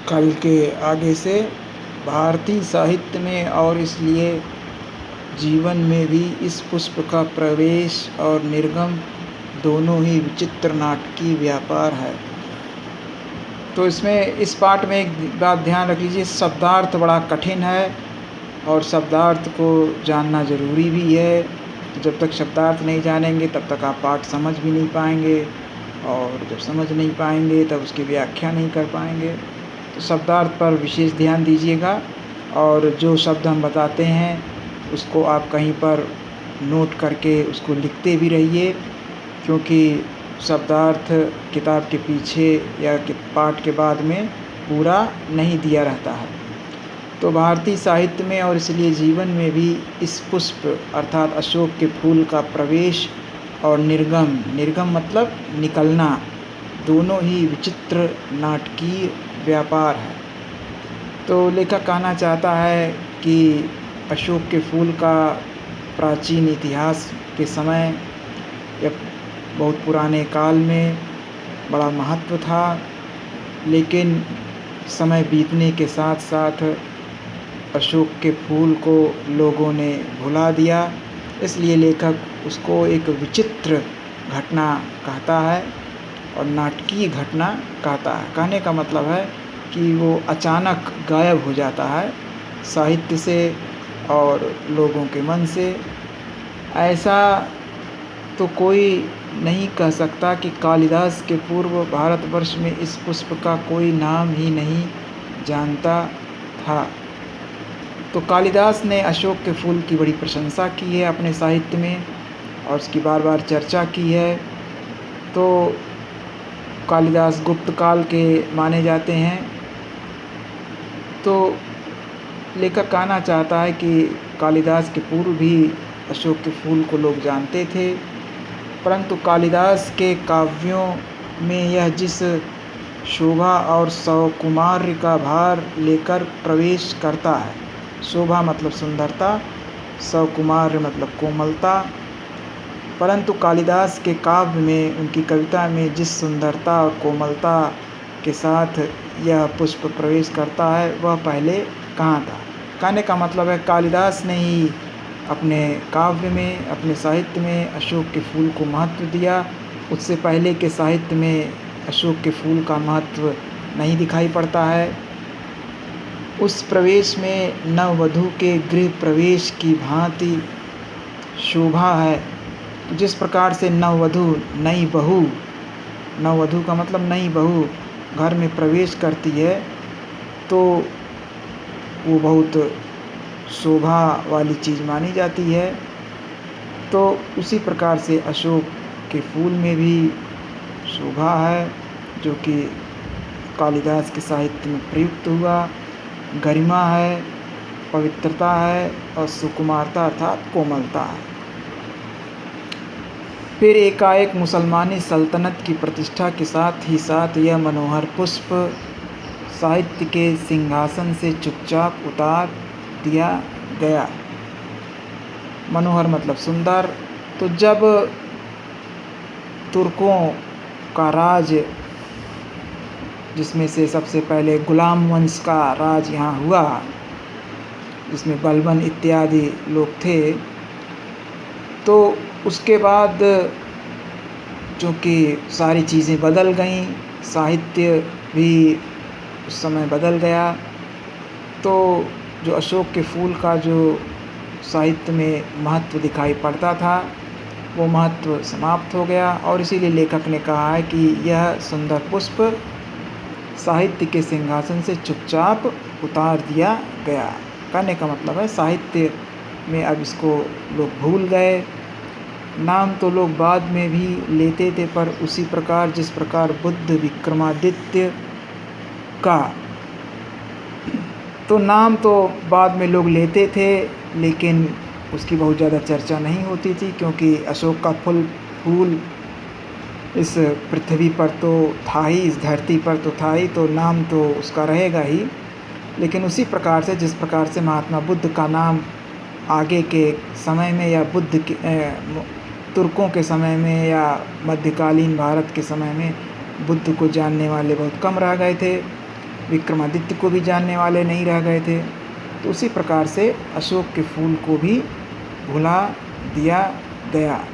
कल के आगे से भारतीय साहित्य में और इसलिए जीवन में भी इस पुष्प का प्रवेश और निर्गम दोनों ही विचित्र नाटकीय व्यापार है। तो इसमें इस पाठ में एक बात ध्यान रख लीजिए, शब्दार्थ बड़ा कठिन है और शब्दार्थ को जानना ज़रूरी भी है। जब तक शब्दार्थ नहीं जानेंगे तब तक आप पाठ समझ भी नहीं पाएंगे, और जब समझ नहीं पाएंगे तब उसकी व्याख्या नहीं कर पाएंगे। तो शब्दार्थ पर विशेष ध्यान दीजिएगा, और जो शब्द हम बताते हैं उसको आप कहीं पर नोट करके उसको लिखते भी रहिए, क्योंकि शब्दार्थ किताब के पीछे या पाठ के बाद में पूरा नहीं दिया रहता है। तो भारतीय साहित्य में और इसलिए जीवन में भी इस पुष्प अर्थात अशोक के फूल का प्रवेश और निर्गम, निर्गम मतलब निकलना, दोनों ही विचित्र नाटकीय व्यापार है। तो लेखक कहना चाहता है कि अशोक के फूल का प्राचीन इतिहास के समय या बहुत पुराने काल में बड़ा महत्व था, लेकिन समय बीतने के साथ साथ अशोक के फूल को लोगों ने भुला दिया। इसलिए लेखक उसको एक विचित्र घटना कहता है और नाटकीय घटना कहता है। कहने का मतलब है कि वो अचानक गायब हो जाता है साहित्य से और लोगों के मन से। ऐसा तो कोई नहीं कह सकता कि कालिदास के पूर्व भारतवर्ष में इस पुष्प का कोई नाम ही नहीं जानता था। तो कालिदास ने अशोक के फूल की बड़ी प्रशंसा की है अपने साहित्य में और उसकी बार बार चर्चा की है। तो कालिदास गुप्त काल के माने जाते हैं। तो लेखक कहना चाहता है कि कालिदास के पूर्व भी अशोक के फूल को लोग जानते थे, परंतु कालिदास के काव्यों में यह जिस शोभा और सौकुमार्य का भार लेकर प्रवेश करता है, शोभा मतलब सुंदरता, सौकुमार्य मतलब कोमलता, परंतु कालिदास के काव्य में, उनकी कविता में जिस सुंदरता और कोमलता के साथ यह पुष्प प्रवेश करता है वह पहले कहाँ था। कहने का मतलब है कालिदास ने ही अपने काव्य में, अपने साहित्य में अशोक के फूल को महत्व दिया। उससे पहले के साहित्य में अशोक के फूल का महत्व नहीं दिखाई पड़ता है। उस प्रवेश में नववधू के गृह प्रवेश की भांति शोभा है। जिस प्रकार से नववधू, नई बहू, नववधू का मतलब नई बहू घर में प्रवेश करती है तो वो बहुत शोभा वाली चीज़ मानी जाती है। तो उसी प्रकार से अशोक के फूल में भी शोभा है, जो कि कालिदास के साहित्य में प्रयुक्त हुआ, गरिमा है, पवित्रता है और सुकुमारता अर्थात कोमलता है। फिर एकाएक मुसलमानी सल्तनत की प्रतिष्ठा के साथ ही साथ यह मनोहर पुष्प साहित्य के सिंहासन से चुपचाप उतार दिया गया। मनोहर मतलब सुंदर। तो जब तुर्कों का राज, जिसमें से सबसे पहले गुलाम वंश का राज यहाँ हुआ, जिसमें बलबन इत्यादि लोग थे, तो उसके बाद चूँकि सारी चीज़ें बदल गईं, साहित्य भी उस समय बदल गया, तो जो अशोक के फूल का जो साहित्य में महत्व दिखाई पड़ता था वो महत्व समाप्त हो गया। और इसीलिए लेखक ने कहा है कि यह सुंदर पुष्प साहित्य के सिंहासन से चुपचाप उतार दिया गया। कहने का मतलब है साहित्य में अब इसको लोग भूल गए। नाम तो लोग बाद में भी लेते थे, पर उसी प्रकार जिस प्रकार बुद्ध विक्रमादित्य का तो नाम तो बाद में लोग लेते थे, लेकिन उसकी बहुत ज़्यादा चर्चा नहीं होती थी, क्योंकि अशोक का फूल इस पृथ्वी पर तो था ही, इस धरती पर तो था ही, तो नाम तो उसका रहेगा ही। लेकिन उसी प्रकार से जिस प्रकार से महात्मा बुद्ध का नाम आगे के समय में या बुद्ध के तुर्कों के समय में या मध्यकालीन भारत के समय में बुद्ध को जानने वाले बहुत कम रह गए थे, विक्रमादित्य को भी जानने वाले नहीं रह गए थे। तो उसी प्रकार से अशोक के फूल को भी भुला दिया गया।